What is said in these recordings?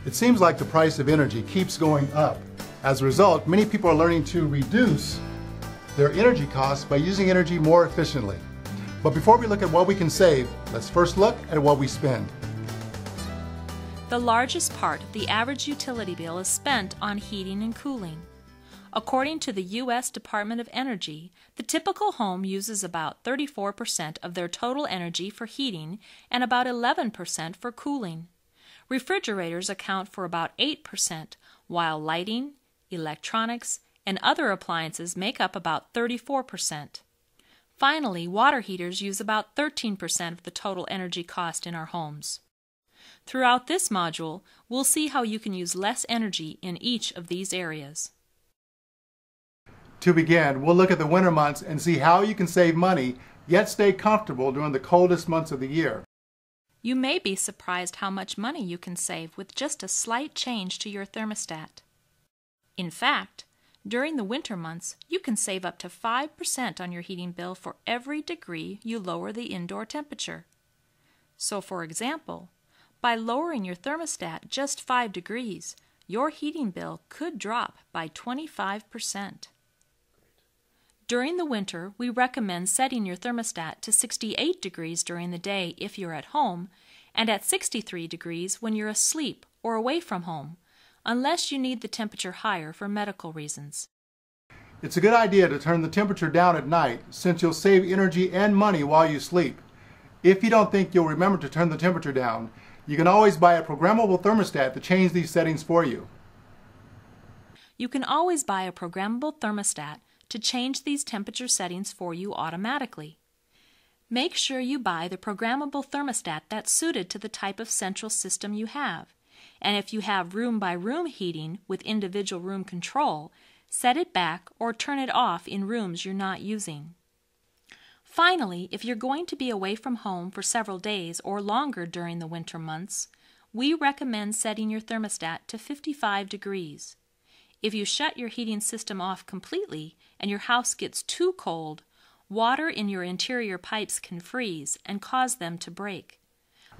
It seems like the price of energy keeps going up. As a result, many people are learning to reduce their energy costs by using energy more efficiently. But before we look at what we can save, let's first look at what we spend. The largest part of the average utility bill is spent on heating and cooling. According to the U.S. Department of Energy, the typical home uses about 34% of their total energy for heating and about 11% for cooling. Refrigerators account for about 8%, while lighting, electronics, and other appliances make up about 34%. Finally, water heaters use about 13% of the total energy cost in our homes. Throughout this module, we'll see how you can use less energy in each of these areas. To begin, we'll look at the winter months and see how you can save money yet stay comfortable during the coldest months of the year. You may be surprised how much money you can save with just a slight change to your thermostat. In fact, during the winter months, you can save up to 5% on your heating bill for every degree you lower the indoor temperature. So, for example, by lowering your thermostat just 5 degrees, your heating bill could drop by 25%. During the winter, we recommend setting your thermostat to 68 degrees during the day if you're at home, and at 63 degrees when you're asleep or away from home, unless you need the temperature higher for medical reasons. It's a good idea to turn the temperature down at night, since you'll save energy and money while you sleep. If you don't think you'll remember to turn the temperature down, you can always buy a programmable thermostat to change these settings for you. You can always buy a programmable thermostat to change these temperature settings for you automatically. Make sure you buy the programmable thermostat that's suited to the type of central system you have. And if you have room-by-room heating with individual room control, set it back or turn it off in rooms you're not using. Finally, if you're going to be away from home for several days or longer during the winter months, we recommend setting your thermostat to 55 degrees. If you shut your heating system off completely and your house gets too cold, water in your interior pipes can freeze and cause them to break.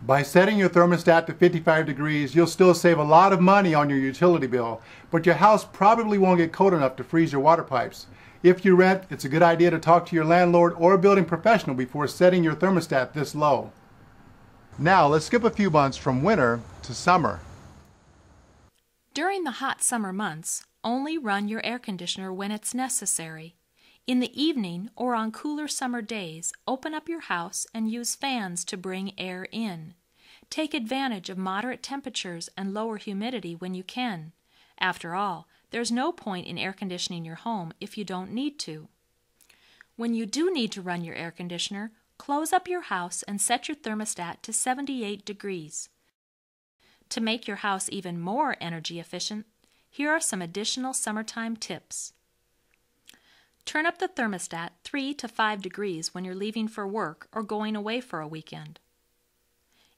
By setting your thermostat to 55 degrees, you'll still save a lot of money on your utility bill, but your house probably won't get cold enough to freeze your water pipes. If you rent, it's a good idea to talk to your landlord or building professional before setting your thermostat this low. Now let's skip a few months from winter to summer. During the hot summer months, only run your air conditioner when it's necessary. In the evening or on cooler summer days, open up your house and use fans to bring air in. Take advantage of moderate temperatures and lower humidity when you can. After all, there's no point in air conditioning your home if you don't need to. When you do need to run your air conditioner, close up your house and set your thermostat to 78 degrees. To make your house even more energy efficient, here are some additional summertime tips. Turn up the thermostat 3 to 5 degrees when you're leaving for work or going away for a weekend.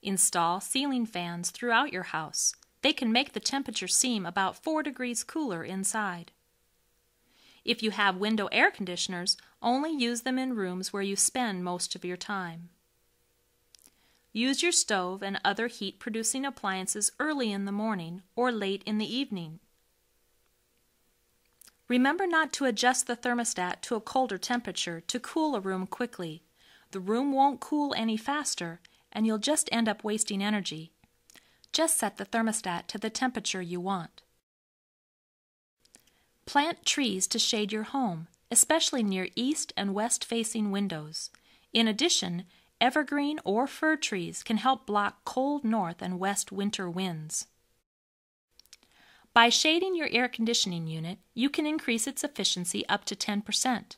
Install ceiling fans throughout your house. They can make the temperature seem about 4 degrees cooler inside. If you have window air conditioners, only use them in rooms where you spend most of your time. Use your stove and other heat-producing appliances early in the morning or late in the evening. Remember not to adjust the thermostat to a colder temperature to cool a room quickly. The room won't cool any faster, and you'll just end up wasting energy. Just set the thermostat to the temperature you want. Plant trees to shade your home, especially near east and west-facing windows. In addition, evergreen or fir trees can help block cold north and west winter winds. By shading your air conditioning unit, you can increase its efficiency up to 10%.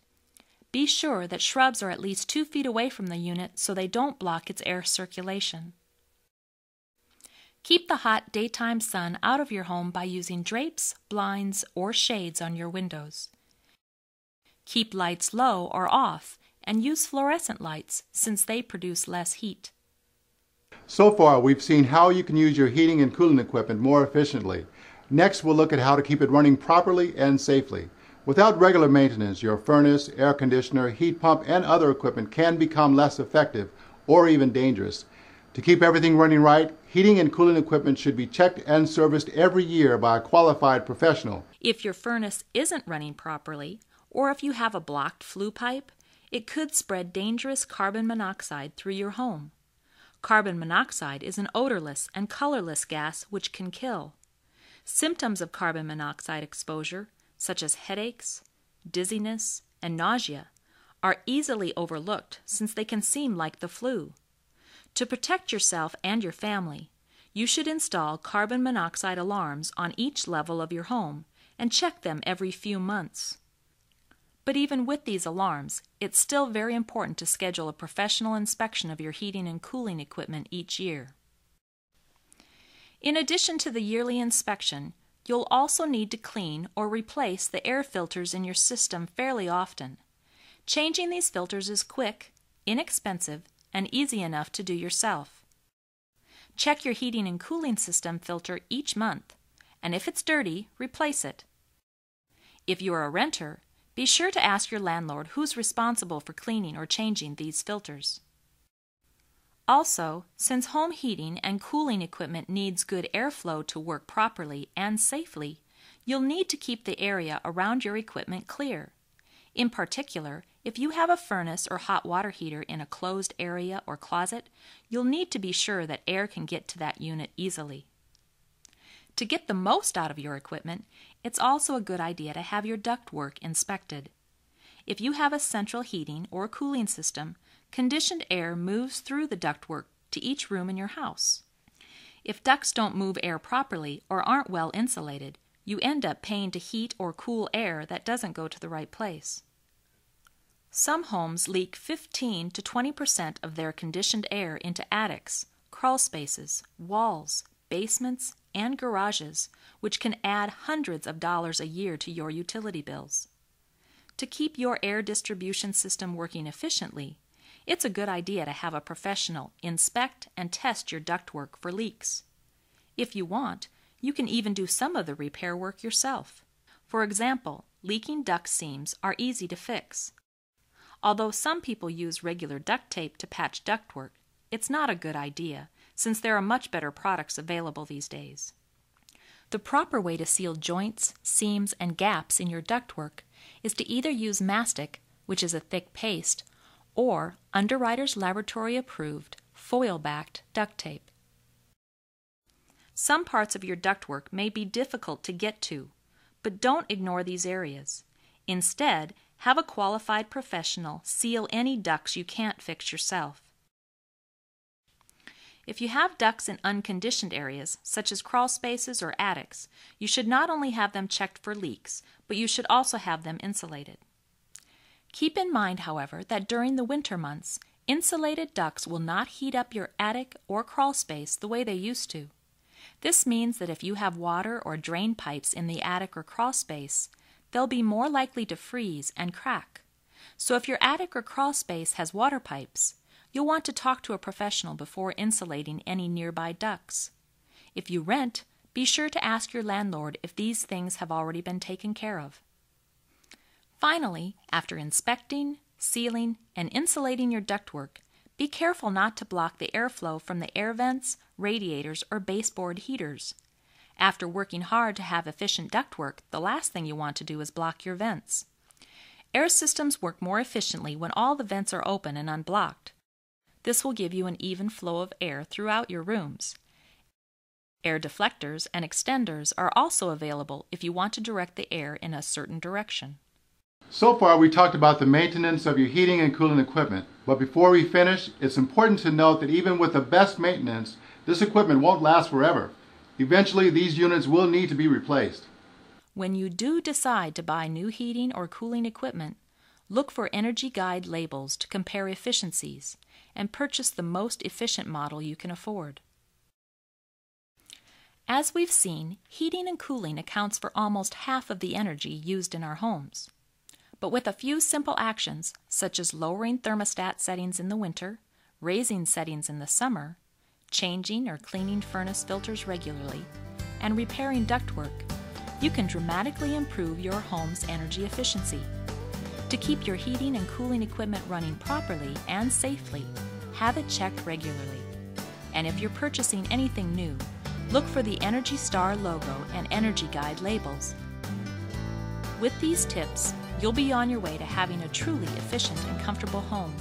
Be sure that shrubs are at least 2 feet away from the unit so they don't block its air circulation. Keep the hot daytime sun out of your home by using drapes, blinds, or shades on your windows. Keep lights low or off and use fluorescent lights since they produce less heat. So far, we've seen how you can use your heating and cooling equipment more efficiently. Next, we'll look at how to keep it running properly and safely. Without regular maintenance, your furnace, air conditioner, heat pump, and other equipment can become less effective or even dangerous. To keep everything running right, Heating and cooling equipment should be checked and serviced every year by a qualified professional. If your furnace isn't running properly, or if you have a blocked flue pipe, it could spread dangerous carbon monoxide through your home. Carbon monoxide is an odorless and colorless gas which can kill. Symptoms of carbon monoxide exposure, such as headaches, dizziness, and nausea, are easily overlooked since they can seem like the flu. To protect yourself and your family, you should install carbon monoxide alarms on each level of your home and check them every few months. But even with these alarms, it's still very important to schedule a professional inspection of your heating and cooling equipment each year. In addition to the yearly inspection, you'll also need to clean or replace the air filters in your system fairly often. Changing these filters is quick, inexpensive, and easy enough to do yourself. Check your heating and cooling system filter each month, and if it's dirty, replace it. If you are a renter, be sure to ask your landlord who's responsible for cleaning or changing these filters. Also, since home heating and cooling equipment needs good airflow to work properly and safely, you'll need to keep the area around your equipment clear. In particular, if you have a furnace or hot water heater in a closed area or closet, you'll need to be sure that air can get to that unit easily. To get the most out of your equipment, it's also a good idea to have your ductwork inspected. If you have a central heating or cooling system, conditioned air moves through the ductwork to each room in your house. If ducts don't move air properly or aren't well insulated, you end up paying to heat or cool air that doesn't go to the right place. Some homes leak 15 to 20% of their conditioned air into attics, crawl spaces, walls, basements, and garages, which can add hundreds of dollars a year to your utility bills. To keep your air distribution system working efficiently, it's a good idea to have a professional inspect and test your ductwork for leaks. If you want, you can even do some of the repair work yourself. For example, leaking duct seams are easy to fix. Although some people use regular duct tape to patch ductwork, it's not a good idea, since there are much better products available these days. The proper way to seal joints, seams, and gaps in your ductwork is to either use mastic, which is a thick paste, or Underwriters Laboratory approved, foil-backed duct tape. Some parts of your ductwork may be difficult to get to, but don't ignore these areas. Instead, have a qualified professional seal any ducts you can't fix yourself. If you have ducts in unconditioned areas, such as crawl spaces or attics, you should not only have them checked for leaks, but you should also have them insulated. Keep in mind, however, that during the winter months, insulated ducts will not heat up your attic or crawl space the way they used to. This means that if you have water or drain pipes in the attic or crawl space, they'll be more likely to freeze and crack. So if your attic or crawl space has water pipes, you'll want to talk to a professional before insulating any nearby ducts. If you rent, be sure to ask your landlord if these things have already been taken care of. Finally, after inspecting, sealing, and insulating your ductwork, be careful not to block the airflow from the air vents, radiators, or baseboard heaters. After working hard to have efficient ductwork, the last thing you want to do is block your vents. Air systems work more efficiently when all the vents are open and unblocked. This will give you an even flow of air throughout your rooms. Air deflectors and extenders are also available if you want to direct the air in a certain direction. So far, we talked about the maintenance of your heating and cooling equipment. But before we finish, it's important to note that even with the best maintenance, this equipment won't last forever. Eventually, these units will need to be replaced. When you do decide to buy new heating or cooling equipment, look for Energy Guide labels to compare efficiencies and purchase the most efficient model you can afford. As we've seen, heating and cooling accounts for almost half of the energy used in our homes. But with a few simple actions, such as lowering thermostat settings in the winter, raising settings in the summer, changing or cleaning furnace filters regularly, and repairing ductwork, you can dramatically improve your home's energy efficiency. To keep your heating and cooling equipment running properly and safely, have it checked regularly. And if you're purchasing anything new, look for the Energy Star logo and Energy Guide labels. With these tips, you'll be on your way to having a truly efficient and comfortable home.